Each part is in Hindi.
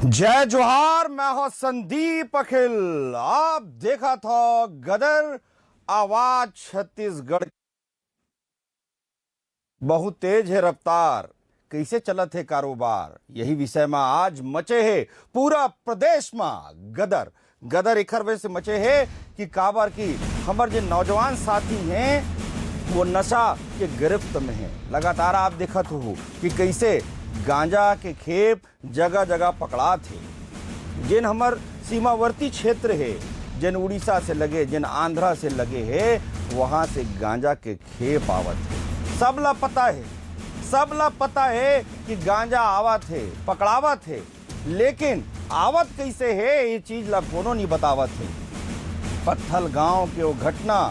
जय जोहार। मैं हूं संदीप अखिल। आप देखा था गदर आवाज छत्तीसगढ़। बहुत तेज है रफ्तार, कैसे चलत है कारोबार, यही विषय में आज मचे है पूरा प्रदेश में गदर। गदर एखर वजह से मचे है कि काबर की हमारे जो नौजवान साथी हैं वो नशा के गिरफ्त में हैं। लगातार आप देखत हो कि कैसे गांजा के खेप जगह जगह पकड़ा थे। जिन हमर सीमावर्ती क्षेत्र है, जिन उड़ीसा से लगे, जिन आंध्रा से लगे है, वहां से गांजा के खेप आवत है। सबला पता है कि गांजा आवत है, पकड़ावत है, लेकिन आवत कैसे है ये चीज ला कोनो नहीं बतावत है। पत्थल गांव के वो घटना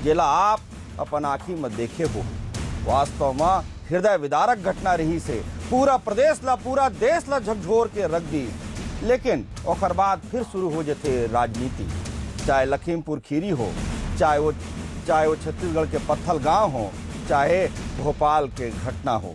जेला आप अपन आँखी में देखे हो, वास्तव में हृदय विदारक घटना रही से पूरा प्रदेश ला, पूरा देश ला झकझोर के रख दी। लेकिन ओकर बाद फिर शुरू हो जाते राजनीति, चाहे लखीमपुर खीरी हो, चाहे वो छत्तीसगढ़ के पत्थल गांव हो, चाहे भोपाल के घटना हो।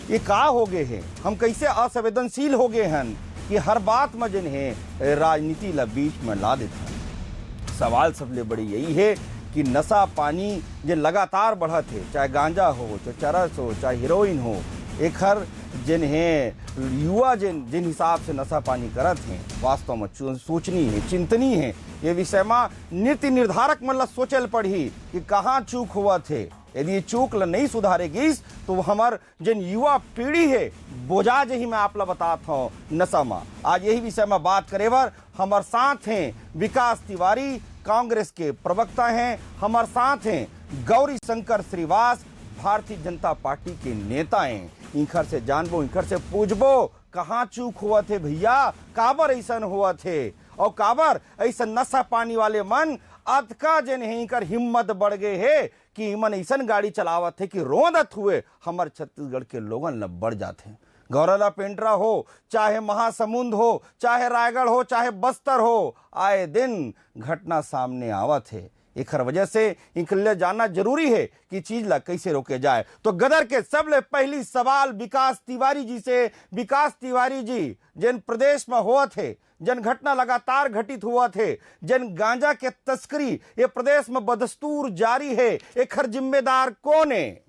ये का हो गए हैं, हम कैसे असंवेदनशील हो गए हैं कि हर बात में जिन्हें राजनीति ला बीच में ला देता है। सवाल सबले बड़ी यही है कि नशा पानी जो लगातार बढ़त है, चाहे गांजा हो, चाहे चरस हो, चाहे हीरोइन हो, एक हर जिन्हें युवा जिन हिसाब से नशा पानी करत हैं, वास्तव में सोचनी है, चिंतनी है। ये विषय में नीति निर्धारक मतलब सोचल पड़ी कि कहाँ चूक हुआ थे। यदि ये चूक ल नहीं सुधारेगी तो हमार जिन युवा पीढ़ी है बोझा जही मैं आप ला बताता हूँ नशा में। आज यही विषय में बात करे बर हमारे साथ हैं विकास तिवारी, कांग्रेस के प्रवक्ता हैं। हमारे साथ हैं गौरी शंकर श्रीवास, भारतीय जनता पार्टी के नेता हैं। इनखर से जानबो, इनखर से पूछबो कहाँ चूक हुआ थे भैया, काबर ऐसा हुआ थे और काबर ऐसा नशा पानी वाले मन अधका जन है इनकर हिम्मत बढ़ गए है कि इमन ऐसा गाड़ी चलावत है कि रोंदत हुए हमारे छत्तीसगढ़ के लोगन ल बढ़ जाते हैं। गौरला पेंड्रा हो, चाहे महासमुंद हो, चाहे रायगढ़ हो, चाहे बस्तर हो, आए दिन घटना सामने आवत है। एक वजह से इनके जानना जरूरी है कि चीज ला कैसे रोके जाए। तो गदर के सबले पहली सवाल विकास तिवारी जी से। विकास तिवारी जी, जिन प्रदेश में हुआ थे, जन घटना लगातार घटित हुआ थे, जन गांजा के तस्करी ये प्रदेश में बदस्तूर जारी है, एक हर जिम्मेदार कौन है?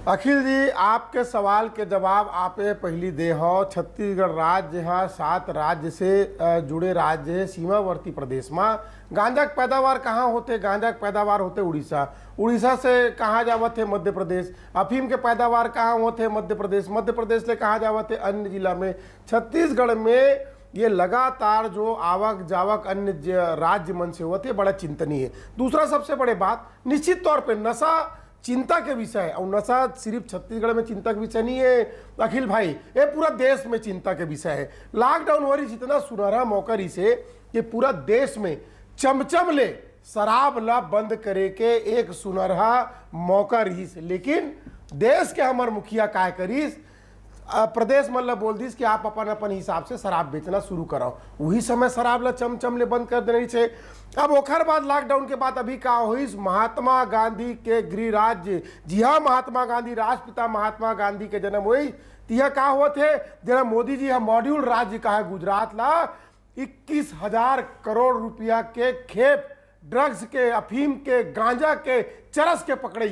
अखिल जी, आपके सवाल के जवाब आपे पहली दे हो। छत्तीसगढ़ राज्य है 7 राज्य से जुड़े राज्य है। सीमावर्ती प्रदेश में गांजा के पैदावार कहाँ होते? गांजा के पैदावार होते उड़ीसा। उड़ीसा से कहाँ जावत है? मध्य प्रदेश। अफीम के पैदावार कहाँ होते? मध्य प्रदेश। मध्य प्रदेश से कहाँ जावत है? अन्य जिला में। छत्तीसगढ़ में ये लगातार जो आवक जावक अन्य राज्य मन से होते बड़ा चिंतनीय है। दूसरा सबसे बड़े बात, निश्चित तौर पर नशा चिंता के विषय है, और नशा सिर्फ छत्तीसगढ़ में चिंता के विषय नहीं है अखिल भाई, ये पूरा देश में चिंता के विषय है। लॉकडाउन हो रही जितना सुनहरा मौका रही से कि पूरा देश में चमचम ले शराब ला बंद करे के एक सुनहरा मौका रही से। लेकिन देश के हमार मुखिया काय करीस, प्रदेश मतलब बोल दीस कि आप अपन अपन हिसाब से शराब बेचना शुरू कराओ। वही समय शराब ला चमचम ले बंद कर देनी छे। अब ओखर बाद लॉकडाउन के बाद अभी का हुई, महात्मा गांधी के गृह राज्य, जी हाँ, महात्मा गांधी, राष्ट्रपिता महात्मा गांधी के जन्म हुई तिया का हुआ थे जरा मोदी जी मॉड्यूल राज्य का है गुजरात ला 21,000 करोड़ रुपया के खेप ड्रग्स के, अफीम के, गांजा के, चरस के पकड़े।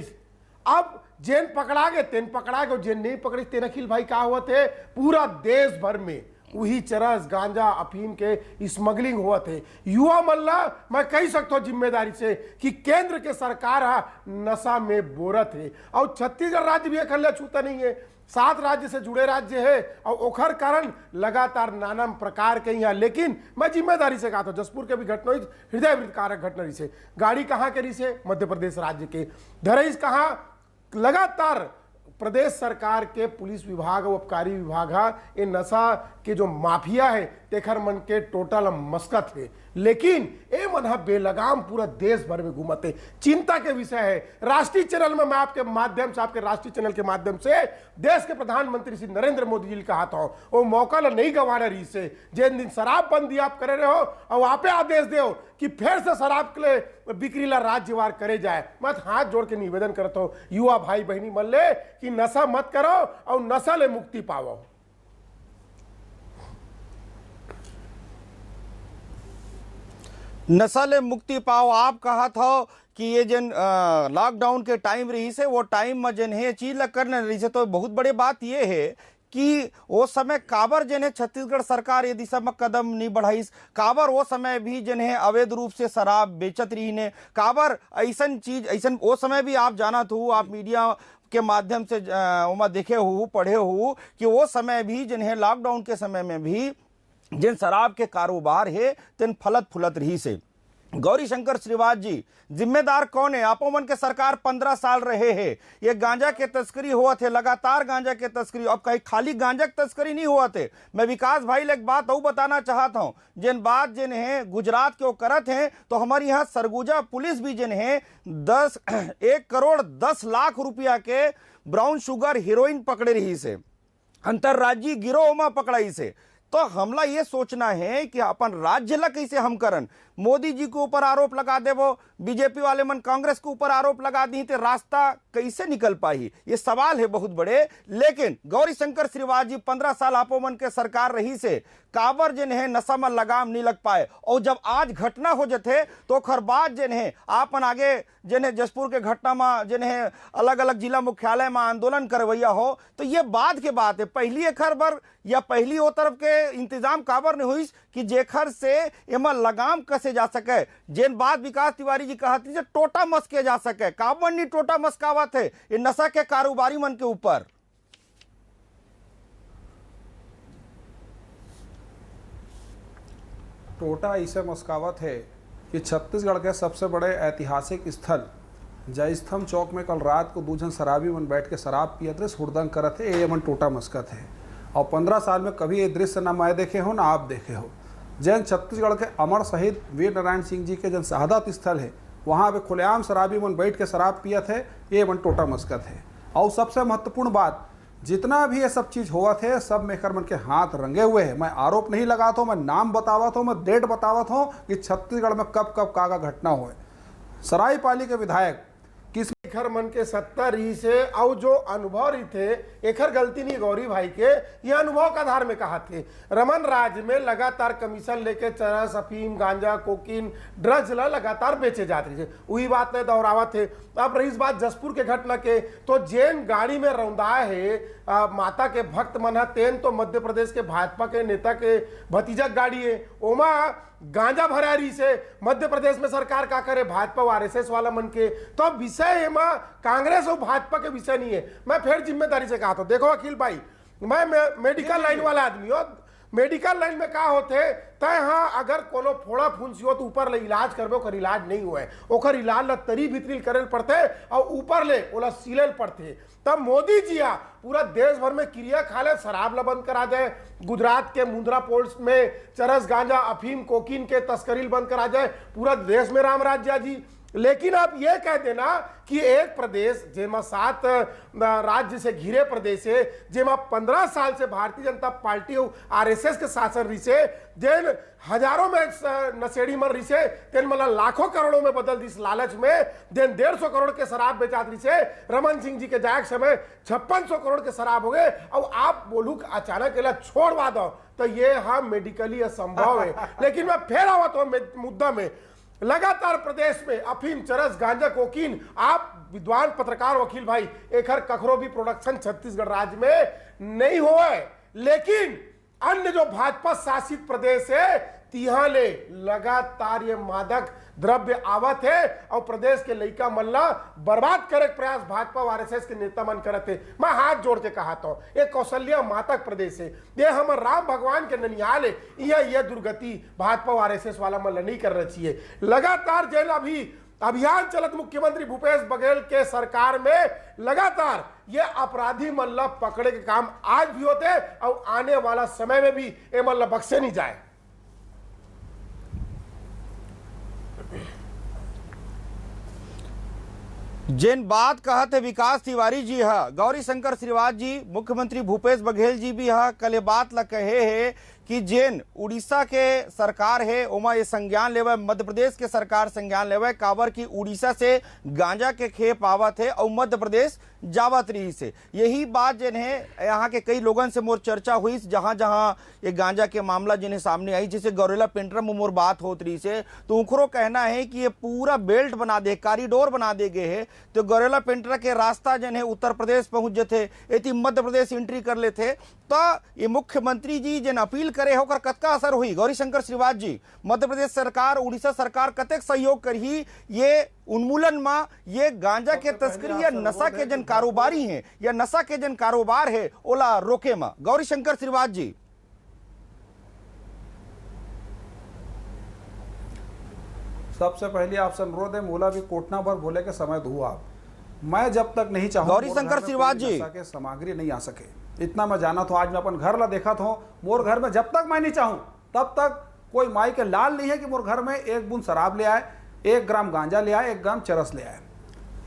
अब जेन पकड़ा गए तेन पकड़ा गए, जेन नहीं पकड़ी तेन अखिल भाई का हुआ थे पूरा देश भर में वही चरस, गांजा, अफीम के स्मगलिंग हुआ थे। युवा मल्ला मैं कह सकता हूँ जिम्मेदारी से कि केंद्र के सरकार नशा में बोरत है, और छत्तीसगढ़ राज्य भी अखल्ला छूता नहीं है। 7 राज्य से जुड़े राज्य है और ओखर कारण लगातार नाना प्रकार के यहाँ। लेकिन मैं जिम्मेदारी से कहा था, जसपुर के भी घटना हृदय विकारक घटना रही से। गाड़ी कहाँ के रही से? मध्य प्रदेश राज्य के। धरईस कहाँ? लगातार प्रदेश सरकार के पुलिस विभाग और आबकारी विभाग ये नशा के जो माफिया है तेखर मन के टोटल मस्कत है। लेकिन ए मन हा बेलगाम पूरा देश भर में घूमते, चिंता के विषय है। राष्ट्रीय चैनल में मैं आपके माध्यम से, आपके राष्ट्रीय चैनल के माध्यम से देश के प्रधानमंत्री श्री नरेंद्र मोदी जी कहा था वो मौका ला नहीं गंवाना रही से, जिन दिन शराब बंदी आप करे रहे हो और वहां पे आदेश दो कि फिर से शराब के लिए बिक्री ला राज्यवार करे जाए। मत हाथ जोड़ के निवेदन करता हूं युवा भाई बहनी मन ले कि नशा मत करो और नशा ले मुक्ति पाओ। नशा ले मुक्ति पाओ आप कहा था कि ये जन लॉकडाउन के टाइम रही से वो टाइम में जन है चीज लग करने रही से, तो बहुत बड़ी बात ये है कि वो समय काबर जन है छत्तीसगढ़ सरकार ये दिशा में कदम नहीं बढ़ाई, काबर वो समय भी जन है अवैध रूप से शराब बेचत रही ने, काबर ऐसन चीज ऐसन वो समय भी आप जाना था, आप मीडिया के माध्यम से वहाँ देखे हो पढ़े हो कि वो समय भी जन है लॉकडाउन के समय में भी जिन शराब के कारोबार है तिन फलत फुलत रही से। गौरी शंकर श्रीवास जी जिम्मेदार कौन है? आपो मन के सरकार 15 साल रहे हैं, ये गांजा के तस्करी हुआ थे, लगातार गांजा के तस्करी, अब कहीं खाली गांजा की तस्करी नहीं हुआ थे। मैं विकास भाई ले एक बात और बताना चाहता हूं, जिन बात जिन है गुजरात के वो करत हैं, तो हमारी यहाँ सरगुजा पुलिस भी जिन है 1 करोड़ 10 लाख रुपया के ब्राउन शुगर हीरोइन पकड़े रही से, अंतर्राज्यीय गिरोह में पकड़ाई से। तो हमला ये सोचना है कि अपन राज्य ला कैसे हम करन, मोदी जी के ऊपर आरोप लगा देवो, बीजेपी वाले मन कांग्रेस के ऊपर आरोप लगा दी, तो रास्ता कैसे निकल पाई, ये सवाल है बहुत बड़े। लेकिन गौरी शंकर श्रीवास जी 15 साल आपो मन के सरकार रही से काबर जिन है नशा में लगाम नहीं लग पाए, और जब आज घटना हो जाते तो खर बात जिन है आपन आगे जिन है जसपुर के घटना में जिन है अलग अलग जिला मुख्यालय में आंदोलन करवैया हो, तो ये बाद के बात है। पहली एक खबर या पहली वो तरफ के इंतजाम काबर नहीं हुई कि जेखर से एमा लगाम कसे जा सके, जिन बात विकास तिवारी जी कहती है टोटा मस के जा सके, काबर नहीं टोटा मस्कावत है ये नशा के कारोबारी मन के ऊपर। टोटा इसे मस्कावत है कि छत्तीसगढ़ के सबसे बड़े ऐतिहासिक स्थल जयस्तंभ चौक में कल रात को 2 जन शराबी मन बैठ के शराब पियत रहे, हुड़दंग करत है, ये मन टोटा मस्कत है। और 15 साल में कभी ये दृश्य ना मैं देखे हो ना आप देखे हो। जैन छत्तीसगढ़ के अमर शहीद वीर नारायण सिंह जी के जन शहादत स्थल है, वहाँ पे खुलेआम शराबी मन बैठ के शराब पियत है, ये मन टोटा मस्कत है। और सबसे महत्वपूर्ण बात, जितना भी ये सब चीज़ हुआ थे सब मेकर मन के हाथ रंगे हुए हैं। मैं आरोप नहीं लगाता हूँ, मैं नाम बतावत हूँ, मैं डेट बतावत हूँ कि छत्तीसगढ़ में कब कब का घटना हुए। सरायपाली के विधायक किस एखर मन के सत्ता रही से और जो अनुभव रही थे, एखर गलती नहीं गौरी भाई के, ये अनुभव का आधार में कहा थे। रमन राज्य में लगातार कमीशन लेके चरस, अफीम, गांजा, कोकीन, ड्रग्स लगातार बेचे जाते थे, वही बात ने दोहरावा थे। अब रही बात जसपुर के घटना के, तो जैन गाड़ी में रौंदाए है माता के भक्त मन तेन तो मध्य प्रदेश के भाजपा के नेता के भतीजा गाड़ी है, ओमा गांजा भरा रही से मध्य प्रदेश में सरकार का करे भाजपा और आरएसएस वाला मन के। तो विषय में कांग्रेस और भाजपा के विषय नहीं है। मैं फिर जिम्मेदारी से कहा था, देखो अखिल भाई, मैं मेडिकल लाइन वाला आदमी हो, मेडिकल लाइन में का होते तय हाँ अगर कोनो फोड़ा फुंसी हो तो ऊपर ले इलाज करबे, ओकर इलाज नहीं हुए, ओकर इलाज ला तरी भीतरी करे पड़ते और ऊपर ले ओला सीले पड़ते। तब मोदी जी पूरा देश भर में क्रिया खाले शराब ला बंद करा जाए, गुजरात के मुंद्रा पोर्ट में चरस, गांजा, अफीम, कोकीन के तस्करी बंद करा जाए, पूरा देश में राम राज्य जी। लेकिन आप ये कह देना कि एक प्रदेश जेमा 7 राज्य से घिरे प्रदेश है, जेमा 15 साल से भारतीय जनता पार्टी और आरएसएस के शासन रही से, जेन हजारों में नशेड़ी मर रही से, तेन मतलब लाखों करोड़ों में बदल दिस लालच में, देन 150 करोड़ के शराब बेचात रही से, रमन सिंह जी के जायक समय 5600 करोड़ के शराब हो गए, और आप बोलू अचानक इला छोड़वा दो, तो ये हाँ मेडिकली असंभव है। लेकिन मैं फिर आवत हूँ मुद्दा में, लगातार प्रदेश में अफीम, चरस, गांजा, कोकीन, आप विद्वान पत्रकार वकील भाई, एक हर कखरो भी प्रोडक्शन छत्तीसगढ़ राज्य में नहीं हुआ है। लेकिन अन्य जो भाजपा शासित प्रदेश है तिहा ले लगातार ये मादक द्रव्य आवत है और प्रदेश के लइका मल्ला बर्बाद करे प्रयास भाजपा और आरएसएस के नेता मन करते। मैं हाथ जोड़ के कहा था, ये कौशल्या मातक प्रदेश है, ये हमारे राम भगवान के ननिहाल है, यह दुर्गति भाजपा और आरएसएस वाला मल्ला नहीं कर रही है। लगातार जेल अभी अभियान चलत मुख्यमंत्री भूपेश बघेल के सरकार में लगातार ये अपराधी मतलब पकड़े के काम आज भी होते और आने वाला समय में भी ये मतलब बख्शे नहीं जाए। जिन बात कहत है विकास तिवारी जी हा, गौरी शंकर श्रीवास जी, मुख्यमंत्री भूपेश बघेल जी भी हा कल ये बात ला कहे है कि जेन उड़ीसा के सरकार है ओमा ये संज्ञान लेवे, मध्य प्रदेश के सरकार संज्ञान लेवे काबर की उड़ीसा से गांजा के खेप आवत है और मध्य प्रदेश जावत रही से। यही बात जिन है यहाँ के कई लोगों से मोर चर्चा हुई जहां जहां ये गांजा के मामला जिन्हें सामने आई, जैसे गौरेला पेंट्रा में मोर बात होत रही से, तो उनको कहना है कि ये पूरा बेल्ट बना दे, कॉरिडोर बना दे गए है, तो गौरेला पेंट्रा के रास्ता जिन है उत्तर प्रदेश पहुंच जाते, यदि मध्य प्रदेश एंट्री कर लेते, तो ये मुख्यमंत्री जी जिन अपील करे होकर कतका असर हुई। गौरी शंकर श्रीवास जी, मध्य प्रदेश सरकार उड़ीसा सरकार कतेक सहयोग करही ये उन्मूलन में, ये गांजा के तस्करी या नशा के जन कारोबारी हैं या नशा के जन कारोबार है ओला रोके में। गौरी शंकर श्रीवास जी, सबसे पहले आपसे अनुरोध है, मूला भी कोटना भर बोले के समय दो आप। मैं जब तक नहीं चाहूँ गौरी शंकर श्रीवास जी के सामग्री नहीं आ सके, इतना मैं जाना था। आज मैं अपन घर ला देखा था, मोर घर में जब तक मैं नहीं चाहूँ तब तक कोई माई के लाल नहीं है कि मोर घर में एक बूंद शराब ले आए, 1 ग्राम गांजा ले आए, 1 ग्राम चरस ले आए।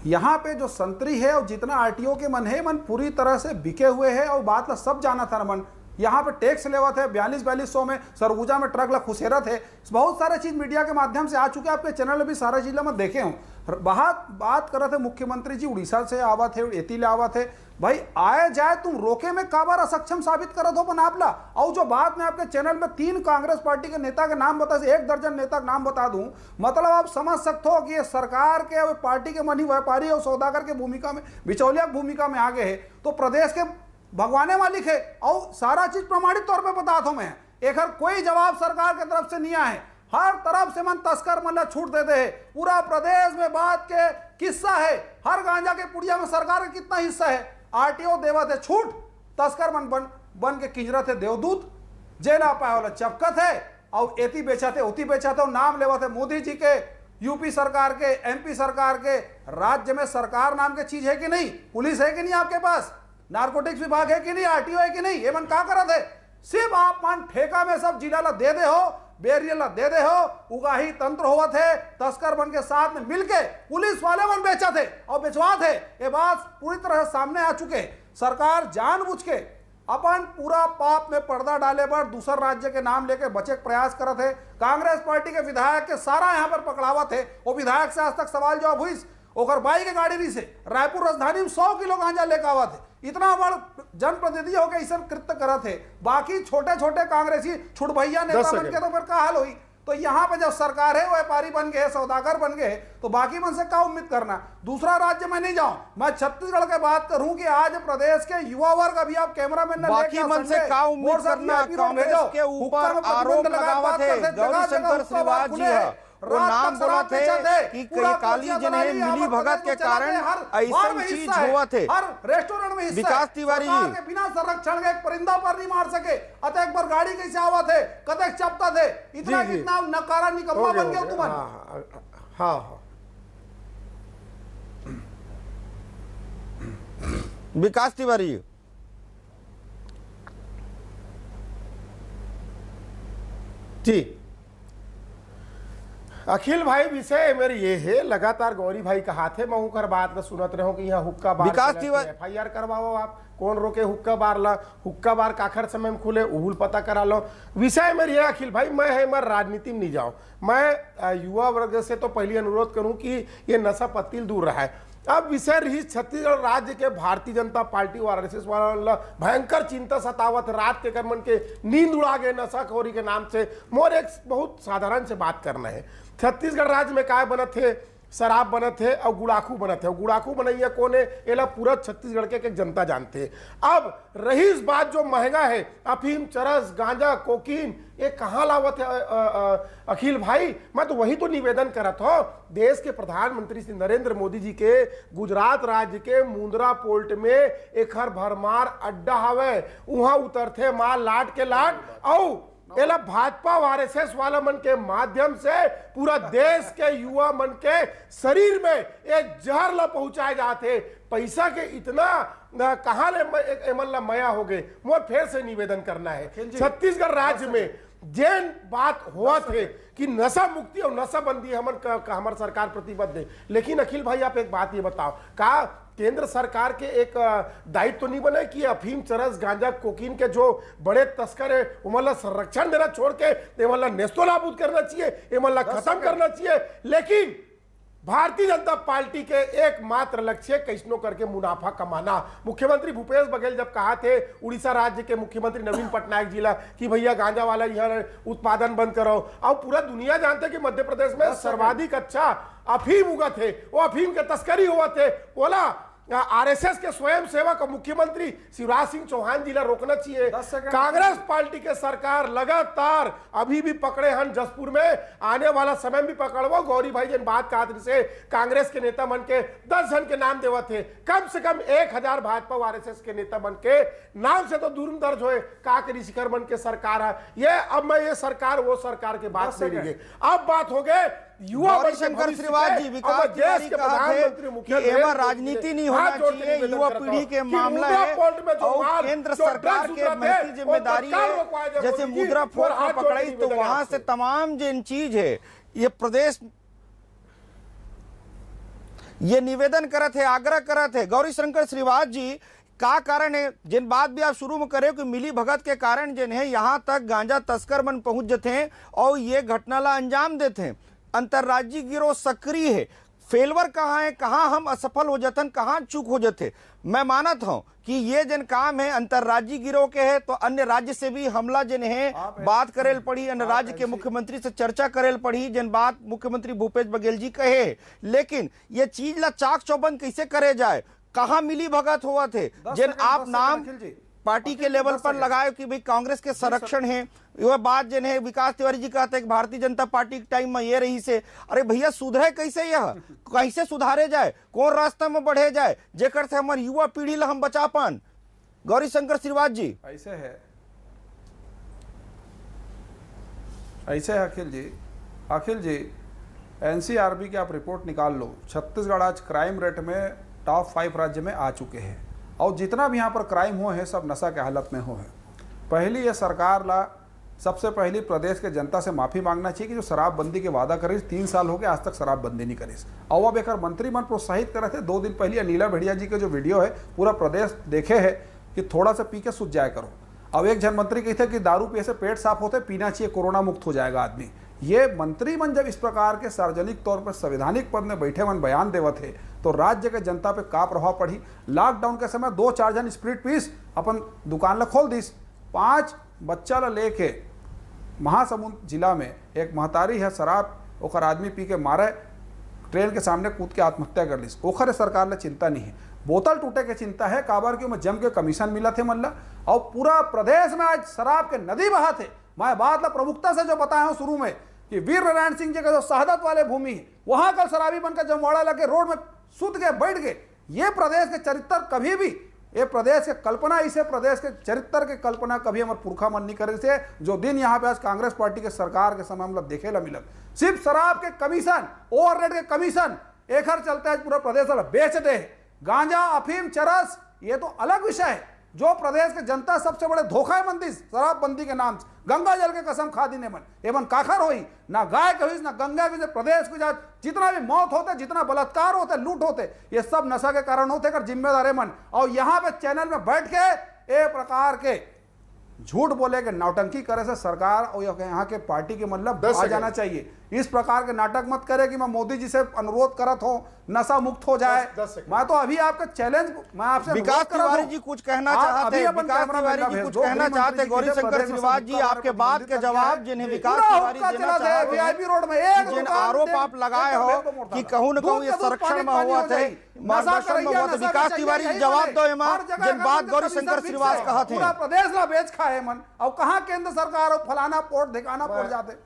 यहाँ पे जो संतरी है और जितना आरटीओ के मन है, मन पूरी तरह से बिके हुए है और बात ला सब जाना था मन। यहाँ पे टैक्स लेवा थे 4200 में, सरगुजा में ट्रक ला खुसेरा थे, बहुत सारे चीज मीडिया के माध्यम से आ चुके, आपके चैनल में भी सारा चीज मैं देखे हूँ। बात कर रहे थे मुख्यमंत्री जी उड़ीसा से आवा थे, एती ले आवा थे, भाई आए जाए तुम रोके में काबार असक्षम साबित करत हो बनापला। और जो बात मैं आपके चैनल में 3 कांग्रेस पार्टी के नेता के नाम बता, 1 दर्जन नेता के नाम बता दूं, मतलब आप समझ सकते हो कि ये सरकार के पार्टी के मनी व्यापारी और सौदागर के भूमिका में, बिचौलिया की भूमिका में आगे है, तो प्रदेश के भगवाने मालिक है और सारा चीज प्रमाणित तौर पर बताता हूं मैं। एक कोई जवाब सरकार की तरफ से नहीं आए, हर तरफ से मन तस्कर मतलब छूट देते हैं। पूरा प्रदेश में बात के किस्सा है, हर गांजा के पुड़िया में सरकार का कितना हिस्सा है, आरटीओ देवा थे छूट, तस्कर मन बन के किंजरा थे देवदूत, जेल आ पाए वाला चपकत है और एती बेचा थे उती बेचा थे, नाम लेवा थे मोदी जी के, यूपी सरकार के, एमपी सरकार के। राज्य में सरकार नाम की चीज है कि नहीं, पुलिस है कि नहीं आपके पास, नारकोटिक्स विभाग है कि नहीं, आरटीओ है कि नहीं, ये मन क्या करा थे? सिर्फ आप मन ठेका में सब जिला ला दे हो, बेरियल ला दे हो, उगाही तंत्र हुआ थे, तस्कर बन के साथ में मिलके पुलिस वाले मन बेचा थे और बेचवा थे। ये बात पूरी तरह सामने आ चुके। सरकार जानबूझ के अपन पूरा पाप में पर्दा डाले पर दूसर राज्य के नाम लेके बचे प्रयास कर थे। कांग्रेस पार्टी के विधायक के सारा यहाँ पर पकड़ावा थे, वो विधायक से आज तक सवाल जवाब हुई, ओकर बाई के गाड़ी रही से रायपुर राजधानी में 100 किलो गांजा लेकर आवा थे। इतना बड़ जनप्रतिनिधि होकर ऐसा कृत्य करा थे, बाकी छोटे छोटे कांग्रेसी छुटभैया नेता बन के तो फिर क्या हाल हुई? तो यहाँ पे जब सरकार है व्यापारी बन गए, सौदागर बन गए, तो बाकी मन से क्या उम्मीद करना? दूसरा राज्य में नहीं जाऊं, मैं छत्तीसगढ़ की बात करूं कि आज प्रदेश के युवा वर्ग, अभी आप कैमरामैन ने बाकी मन से क्या उम्मीद करना? कांग्रेस के ऊपर आरोप लगावत है गौरी शंकर श्रीवास जी है, वो नाम बोला थे कि कई काली जने मिली भगत के कारण ऐसा चीज हुआ थे। हर रेस्टोरेंट में विकास तिवारी जी बिना संरक्षण के एक परिंदा पर नहीं मार सके, अतः एक बार गाड़ी कैसे आवा थे, कतक चपता थे, इतना कितना नकारा निकम्मा बन गया तुम्हारा। हाँ विकास तिवारी जी। अखिल भाई, विषय मेरे ये है, लगातार गौरी भाई कहा थे, मैं कर बात में सुनत रहे कि यहाँ हुक्का बार विकास तिवारी FIR करवाओ, आप कौन रोके हुक्का बार ला, हुक्का बार काखर समय में खुले उहुल पता करा लो। विषय मेरे ये अखिल भाई, मैं राजनीति में नहीं जाऊं, मैं युवा वर्ग से तो पहले अनुरोध करूं कि ये नशा पत्ती दूर रहा है। अब विषय रही छत्तीसगढ़ राज्य के भारतीय जनता पार्टी और RSS वाला भयंकर चिंता सतावत, रात के कर्मन के नींद उड़ा गए नशाखोरी के नाम से। मोर एक बहुत साधारण से बात करना है, छत्तीसगढ़ राज्य में काय बनत थे, शराब बनत है और गुड़ाखू बनत है। गुड़ाखू बनैया कौन है, एला पूरा छत्तीसगढ़ के जनता जानते हैं। अब रही इस बात जो महंगा है, अफीम, चरस, गांजा, कोकीन, ये कहाँ लावत है अखिल भाई? मैं तो वही तो निवेदन करत हो, देश के प्रधानमंत्री श्री नरेंद्र मोदी जी के गुजरात राज्य के मुंद्रा पोर्ट में एक हर भरमार अड्डा हवे, वहां उतरते माल लाट के लाट और एला भाजपा और आरएसएस वाला मन के माध्यम से पूरा देश के युवा मन के शरीर में एक जहर ला पहुंचाए जाते। पैसा के इतना कहां ले एमन ला मया हो गए। मोर फिर से निवेदन करना है, छत्तीसगढ़ राज्य में जेन बात हुआ थे कि नशा मुक्ति और नशा बंदी हमार सरकार प्रतिबद्ध है, लेकिन अखिल भाई आप एक बात ये बताओ, का केंद्र सरकार के एक दायित्व तो नहीं बना कि अफीम, चरस, गांजा, कोकीन के जो बड़े तस्कर है उमला संरक्षण देना छोड़ के एमला नेस्तो नाबूद करना चाहिए, एमला खत्म करना चाहिए। लेकिन भारतीय जनता पार्टी के एकमात्र लक्ष्य कैसनो करके मुनाफा कमाना। मुख्यमंत्री भूपेश बघेल जब कहा थे उड़ीसा राज्य के मुख्यमंत्री नवीन पटनायक जिला कि भैया गांजा वाला यहाँ उत्पादन बंद करो, और पूरा दुनिया जानते हैं कि मध्य प्रदेश में सर्वाधिक अच्छा अफीम उगा थे, वो अफीम के तस्करी हुआ थे। बोला आरएसएस के स्वयं सेवक और मुख्यमंत्री शिवराज सिंह चौहान जिला रोकना चाहिए। कांग्रेस पार्टी के सरकार लगातार अभी भी पकड़े हन जसपुर में, आने वाला समय भी पकड़वो। गौरी भाई जिन बात कहा से कांग्रेस के नेता मन के 10 जन के नाम देवा थे, कम से कम 1000 भाजपा और आरएसएस के नेता मन के नाम से तो दूर दर्ज होए। का करी शिखर मन के सरकार है ये। अब मैं ये सरकार वो सरकार के बात नहीं रही, अब बात हो गए युवा शंकर श्रीवास जी, विकास तिवारी कहा थे कि एवं राजनीति नहीं होना चाहिए, युवा पीढ़ी के मामला है और केंद्र सरकार के महती जिम्मेदारी है। जैसे मुद्रा फोड़ में पकड़ाई तो वहां से तमाम जिन चीज है ये प्रदेश ये निवेदन करत है, आग्रह करत है। गौरी शंकर श्रीवास जी, का कारण है जिन बात भी आप शुरू में करे कि मिली भगत के कारण जिन है यहाँ तक गांजा तस्कर मन पहुंच जाते हैं और ये घटना ला अंजाम देते हैं। अंतर्राज्यीय गिरोह सक्रिय है, फेलवर कहाँ है, कहाँ हम असफल हो जाते, कहाँ चूक हो जाते। मैं मानत हूं कि ये जिन काम है अंतर्राज्यीय गिरोह के है तो अन्य राज्य से भी हमला जिन है बात करेल पड़ी, अन्य राज्य के मुख्यमंत्री से चर्चा करेल पड़ी, जिन बात मुख्यमंत्री भूपेश बघेल जी कहे। लेकिन ये चीज ला चाक चौबंद कैसे करे जाए, कहाँ मिली भगत हुआ थे जिन आप नाम पार्टी के लेवल पर लगाए कि भाई कांग्रेस के संरक्षण है। यह बात जिन है विकास तिवारी जी कहते हैं भारतीय जनता पार्टी के टाइम में ये रही से, अरे भैया सुधरे कैसे, यह कैसे सुधारे जाए, कौन रास्ते में बढ़े जाए जेकर से हमारी युवा पीढ़ी ला हम बचा पान। गौरी शंकर श्रीवास जी ऐसे है अखिल जी एनसीआरबी की आप रिपोर्ट निकाल लो, छत्तीसगढ़ आज क्राइम रेट में टॉप 5 राज्य में आ चुके हैं और जितना भी यहाँ पर क्राइम हुए हैं सब नशा के हालत में हो है। पहली ये सरकार ला सबसे पहली प्रदेश के जनता से माफ़ी मांगना चाहिए कि जो शराबबंदी के वादा करे 3 साल हो गए आज तक शराबबंदी नहीं करे और अब एक मंत्री मन प्रोत्साहित करे थे। 2 दिन पहले अनिला भेड़िया जी के जो वीडियो है पूरा प्रदेश देखे है कि थोड़ा सा पी के सुध जाया करो। अब एक जन मंत्री कहते कि दारू पीने से पेट साफ होते, पीना चाहिए, कोरोना मुक्त हो जाएगा आदमी। ये मंत्री मन जब इस प्रकार के सार्वजनिक तौर पर संवैधानिक पद में बैठे मन बयान देवत है तो राज्य के जनता पे का प्रभाव पड़ी। लॉकडाउन के समय 2-4 जन स्प्रिट पीस अपन दुकान ला खोल दीस, 5 बच्चा ला लेके महासमुंद जिला में एक महतारी है शराब ओकर आदमी पी के मारे, ट्रेन के सामने कूद के आत्महत्या कर ली। ओखरे सरकार ला चिंता नहीं है, बोतल टूटे के चिंता है। काबर क्यों में जम के कमीशन मिला थे मन ला और पूरा प्रदेश में आज शराब के नदी बहा थे। मैं बात ला प्रमुखता से जो बताया हूँ शुरू में कि वीर नारायण सिंह जी का जो शहादत वाले भूमि है वहां कल शराबी बनकर जमवाड़ा लगे रोड में सुत गए, बैठ गए। ये प्रदेश के चरित्र कभी भी, ये प्रदेश के कल्पना, इसे प्रदेश के चरित्र के कल्पना कभी हमारे पुरखा मन नहीं करे थे। जो दिन यहाँ पे आज कांग्रेस पार्टी के सरकार के समय मतलब देखे ला मिलत, सिर्फ शराब के कमीशन, ओवररेट के कमीशन एक हर चलते है, पूरा प्रदेश वाला बेच दे। गांजा, अफीम, चरस ये तो अलग विषय है। जो प्रदेश के जनता सबसे बड़े धोखाबंदी शराबबंदी के नाम से गंगा जल के कसम खा दी ने मन एवं काखर हुई ना गाय के हुई ना गंगा के। प्रदेश के जितना भी मौत होते, जितना बलात्कार होते, लूट होते, ये सब नशा के कारण होते कर जिम्मेदार है मन। और यहाँ पे चैनल में बैठ के एक प्रकार के झूठ बोले के नौटंकी करे से सरकार और यहाँ के पार्टी के मतलब आ जाना चाहिए। इस प्रकार के नाटक मत करे कि मैं मोदी जी से अनुरोध करत हूँ नशा मुक्त हो जाए। मैं तो अभी आपका चैलेंज मैं आपसे विकास तिवारी जी कुछ कहना चाहते हैं, विकास तिवारी जी कुछ कहना चाहते हैं। गौरी शंकर श्रीवास जी आपके बात के जवाब जिन्हें विकास तिवारी देना चाहते हैं, जिन आरोप आप लगाए हो कि कहूँ न कहूँ ये संरक्षण में हुआ थे, मार्गदर्शन में हुआ था, विकास तिवारी जी जवाब दो जिन बात गौरी शंकर श्रीवास कहा थे। पूरा प्रदेश ला बेच खाए मन और कहाँ केंद्र सरकार और फलाना पोर्ट ठिकाना पड़ जाते।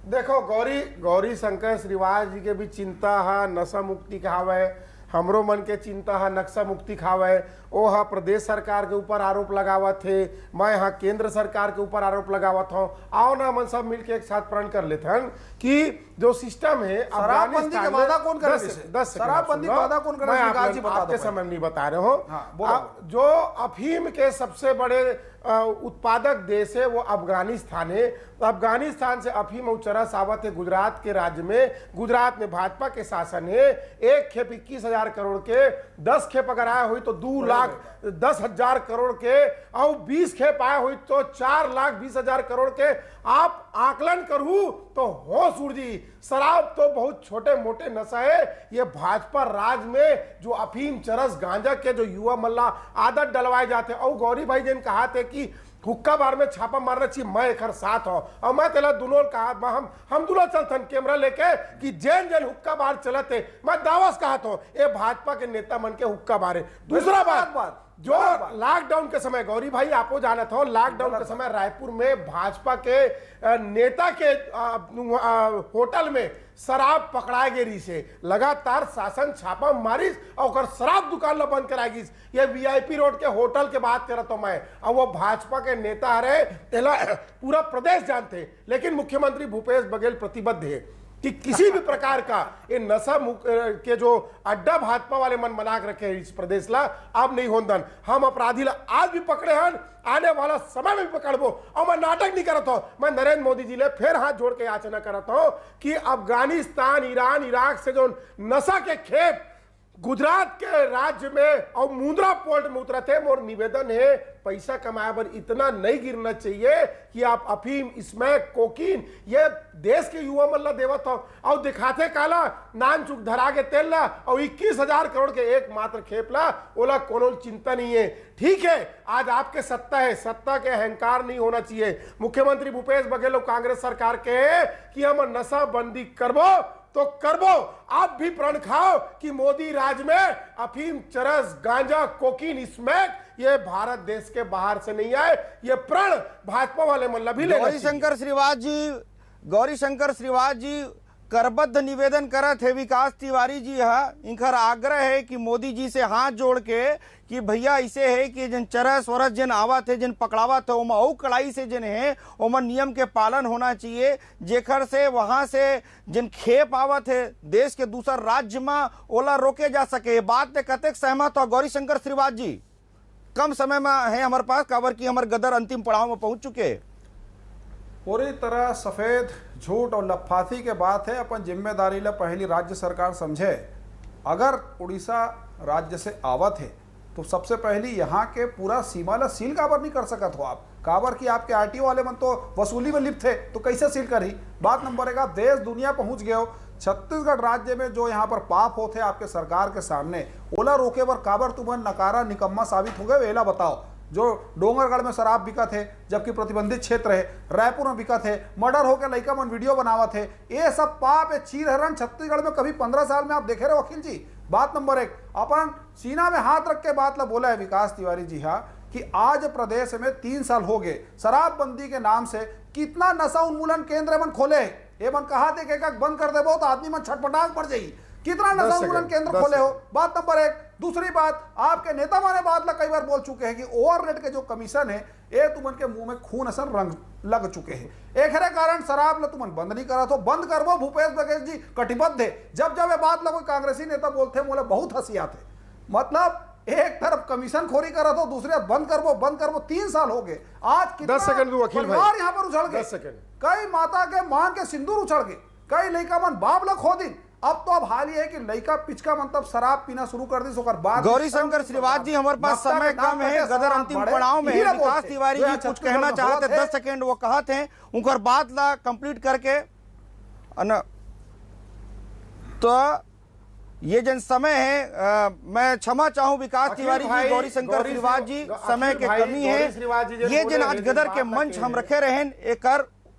देखो गौरी शंकर श्रीवास जी के भी चिंता है नशा मुक्ति खावे, हमरो मन के चिंता है नक्शा मुक्ति खावे। वो हाँ प्रदेश सरकार के ऊपर आरोप लगावत थे, मैं यहाँ केंद्र सरकार के ऊपर आरोप लगावत हूँ। आओ ना मन सब मिलके एक साथ प्रण कर लेते हैं कि जो सिस्टम है शराबबंदी का वादा कौन करे? 10 शराबबंदी का वादा कौन करे? मैं विकास जी बता दो आपके पहले। समय नहीं बता रहे हो। हाँ, बोलो। जो अफीम के सबसे बड़े उत्पादक देश है वो अफगानिस्तान है। तो अफगानिस्तान से अफीम और चरस आवत है गुजरात के राज्य में। गुजरात में भाजपा के शासन है। एक खेप 21,000 करोड़ के, 10 खेप अगर आया हुई तो 2,10,000 करोड़ के, और 20 खेप आया हुई तो 4,20,000 करोड़ के। आप आकलन करूं तो होश उड़ जी। शराब तो बहुत छोटे मोटे नशा है। ये भाजपा राज में जो अफीम चरस गांजा के जो युवा मल्ला आदत डलवाए जाते, और गौरी भाई जिन कहा थे कि हुक्का बार में छापा मारना चाहिए, मैं एक साथ हो और मैं तेला दोनों कहा हम दोनों चलथन कैमरा लेके कि जैन जैन हुक्का बार चलते, मैं दावस कहा तो ये भाजपा के नेता मन के हुक्का बारे। दूसरा बात जो लॉकडाउन के समय, गौरी भाई आपको जाना था, लॉकडाउन के समय रायपुर में भाजपा के नेता के होटल में शराब पकड़ाए गेरी से लगातार शासन छापा मारिस और शराब दुकान ला बंद कराएगी। ये वीआईपी रोड के होटल के बात कर रहा हूं मैं, और वो भाजपा के नेता रहे तेला पूरा प्रदेश जानते। लेकिन मुख्यमंत्री भूपेश बघेल प्रतिबद्ध है कि किसी भी प्रकार का ये नशा के जो अड्डा भाजपा वाले मन बना के रखे इस प्रदेश ला अब नहीं होंदन। हम अपराधी ला आज भी पकड़े हैं, आने वाला समय में भी पकड़बो। और मैं नाटक नहीं करता हूं, मैं नरेंद्र मोदी जी ले फिर हाथ जोड़ के याचना करता हूं कि अफगानिस्तान, ईरान, इराक से जो नशा के खेप गुजरात के राज्य में और मुंद्रा पोर्ट में उतरे थे, मोर निवेदन है पैसा कमाए पर इतना नहीं गिरना चाहिए कि आप अफीम, स्मैक, कोकीन ये देश के युवा मल्ला देवत हो और दिखाते काला नान चुक धरा के तेल ला और 21,000 करोड़ के एकमात्र खेप ला, ओला कोनो चिंता नहीं है। ठीक है, आज आपके सत्ता है, सत्ता के अहंकार नहीं होना चाहिए। मुख्यमंत्री भूपेश बघेल और कांग्रेस सरकार के है कि हम नशा बंदी करबो तो करबो। आप भी प्रण खाओ कि मोदी राज में अफीम, चरस, गांजा, कोकीन, स्मैक ये भारत देश के बाहर से नहीं आए। ये प्रण भाजपा वाले मतलब भी लेना चाहिए। गौरी शंकर श्रीवास जी करबद्ध निवेदन करत है विकास तिवारी जी इनकर आग्रह है कि मोदी जी से हाथ जोड़ के कि भैया ऐसे है कि जिन चरस वरस जिन आवत है, जिन पकड़ावत है, ओमा औ कड़ाई से जिन है ओमा नियम के पालन होना चाहिए, जेकर से वहां से जिन खेप आवत है देश के दूसर राज्य में ओला रोके जा सके। बात में कतेक सहमत हो गौरी शंकर श्रीवास जी? कम समय में है हमारे पास, काबर की हमारे गदर अंतिम पड़ाव में पहुंच चुके। पूरी तरह सफेद झूठ और लफाफी के बात है। अपन जिम्मेदारी ला पहली राज्य सरकार समझे। अगर उड़ीसा राज्य से आवत है तो सबसे पहली यहाँ के पूरा सीमा ला सील काबर नहीं कर सकत हो आप? काबर कि आपके आरटीओ वाले मन तो वसूली में लिप्त थे, तो कैसे सील करी? बात नंबर 1, आप देश दुनिया पहुंच गए हो। छत्तीसगढ़ राज्य में जो यहाँ पर पाप होते आपके सरकार के सामने, ओला रोके बर काबर तुम्हें नकारा निकम्मा साबित हो गए? एला बताओ। जो डोंगरगढ़ में शराब बिकत है जबकि प्रतिबंधित क्षेत्र है, रायपुर में बिकत है, मर्डर होकर लड़का मन वीडियो बनावत है, ये सब पाप है। चीर हरण छत्तीसगढ़ में कभी 15 साल में आप देखे रहे वकील जी? बात नंबर 1, अपन सीना में हाथ रख के बात ला बोला है विकास तिवारी जी कि आज प्रदेश में 3 साल हो गए शराबबंदी के नाम से कितना नशा उन्मूलन केंद्र मन खोले। ये मन कहा थे कि बंद कर देबो तो आदमी मन छटपटाक पड़ जाई। कितना नशा उन्मूलन केंद्र खोले हो? बात नंबर 1। दूसरी बात, आपके नेता माने बात ला कई बार बोल चुके हैं कि ओवररेट के जो कमीशन है ये तुमन के मुंह में खून असर रंग लग चुके हैं। एक है कारण शराब ला तुमन बंद नहीं करा तो बंद करबो। भूपेश बघेल जी कटिबद्ध है। जब जब ये बात ला कोई कांग्रेसी नेता बोलते हैं मोला बहुत हंसी आते। मतलब एक तरफ कमीशन खोरी करा तो दूसरे बंद करबो 3 साल हो गए। आज कितना 10 सेकंड वकील परिवार यहाँ पर उछल गए। 10 सेकंड। कई माता के मां के सिंदूर उछल गए, कई लड़का मन बाप ला खो दिन। अब तो अब हाल ही है कि लड़का पिचका मतलब शराब पीना शुरू कर दी। बाद गौरी शंकर श्रीवास जी हमारे पास समय कम है, गदर अंतिम पड़ाव में है। विकास तिवारी जी कुछ कहना चाहते, 10 सेकंड वो कहते हैं, उनकर बात ला कंप्लीट करके तो ये जन समय है मैं क्षमा चाहूं विकास तिवारी जी, गौरी शंकर श्रीवास जी, समय के कमी है। ये जन आज गदर के मंच हम रखे रहे एक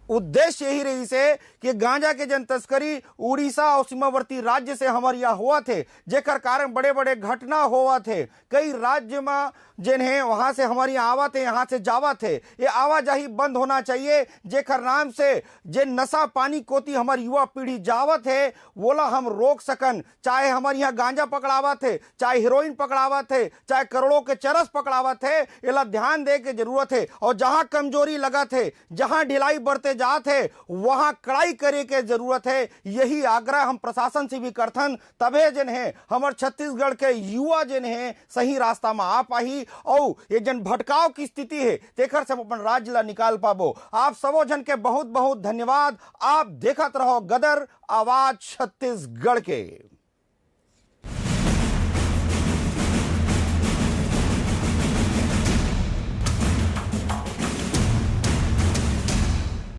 उद्देश्य यही रही से कि गांजा के जन तस्करी उड़ीसा और सीमावर्ती राज्य से हमारे यहाँ हुआ थे, जेकर कारण बड़े बड़े घटना हुआ थे। कई राज्य में जिन्हें वहां से हमारे यहाँ आवा थे, यहाँ से जावा थे। ये आवाजाही बंद होना चाहिए, जेकर नाम से जे नशा पानी कोती हमारी युवा पीढ़ी जावत है बोला हम रोक सकन। चाहे हमारे यहाँ गांजा पकड़ावा थे, चाहे हीरोइन पकड़ावा थे, चाहे करोड़ों के चरस पकड़ावा थे, इला ध्यान दे के जरूरत है। और जहां कमजोरी लगा थे, जहां ढिलाई बढ़ते जात है, वहां कड़ाई करे के जरूरत है। यही आग्रह हम प्रशासन से भी करथन, तबे जन है हमारे छत्तीसगढ़ के युवा जन है सही रास्ता में आ पाही और ये जन भटकाव की स्थिति है तेखर से अपन राज्य ला निकाल पाबो। आप सबो जन के बहुत बहुत धन्यवाद। आप देखत रहो गदर, आवाज छत्तीसगढ़ के।